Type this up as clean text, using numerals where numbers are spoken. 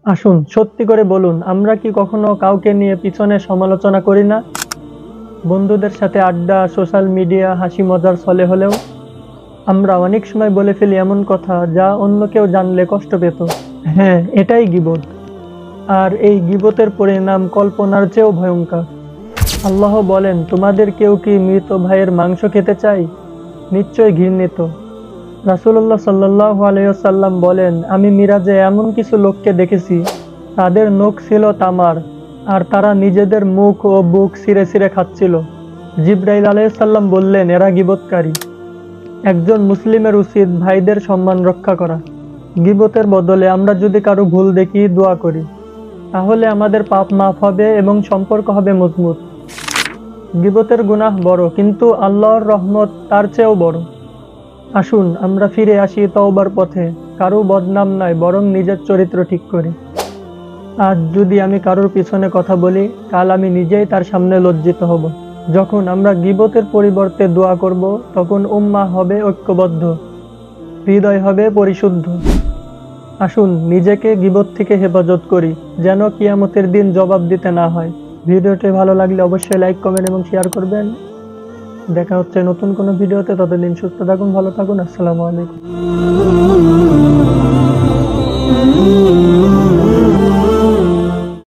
আসুন সত্যি করে বলুন, আমরা কি কখনো কাউকে নিয়ে পিছনে সমালোচনা করি না? বন্ধুদের সাথে আড্ডা, সোশ্যাল মিডিয়া, হাসি মজার ছলে হলেও আমরা অনেক সময় বলে ফেলি এমন কথা যা অন্য কেউ জানলে কষ্ট পেত। হ্যাঁ, এটাই গীবত। আর এই গীবতের পরিণাম কল্পনার চেয়েও ভয়ঙ্কর। আল্লাহ বলেন, তোমাদের কেউ কি মৃত ভাইয়ের মাংস খেতে চায়? নিশ্চয় ঘৃণিত। রাসূলুল্লাহ সাল্লাল্লাহু আলাইহি ওয়াসাল্লাম বলেন, আমি মিরাজে এমন কিছু লোককে দেখেছি, তাদের নখ ছিল তামার, আর তারা নিজেদের মুখ ও বুক ছিঁড়ে ছিঁড়ে খাচ্ছিল। জিবরাইল আলাইহিস সালাম বললেন, এরা গীবতকারী। একজন মুসলিমের উচিত ভাইদের সম্মান রক্ষা করা। গীবতের বদলে আমরা যদি কারো ভুল দেখি, দোয়া করি, তাহলে আমাদের পাপ মাফ হবে এবং সম্পর্ক হবে মজবুত। গীবতের গুনাহ বড়, কিন্তু আল্লাহর রহমত তার চেয়েও বড়। আসুন আমরা ফিরে আসি তওবার পথে, কারো বদনাম নয়, বরং নিজের চরিত্র ঠিক করি। আজ যদি আমি কারোর পিছনে কথা বলি, কাল আমি নিজেই তার সামনে লজ্জিত হব। যখন আমরা গীবতের পরিবর্তে দোয়া করব, তখন উম্মাহ হবে ঐক্যবদ্ধ, হৃদয় হবে পরিশুদ্ধ। আসুন নিজেকে গীবত থেকে হেফাজত করি, যেন কিয়ামতের দিন জবাব দিতে না হয়। ভিডিওটি ভালো লাগলে অবশ্যই লাইক, কমেন্ট এবং শেয়ার করবেন। দেখা হচ্ছে নতুন কোনো ভিডিওতে। ততদিন সুস্থ থাকুন, ভালো থাকুন। আসসালামু আলাইকুম।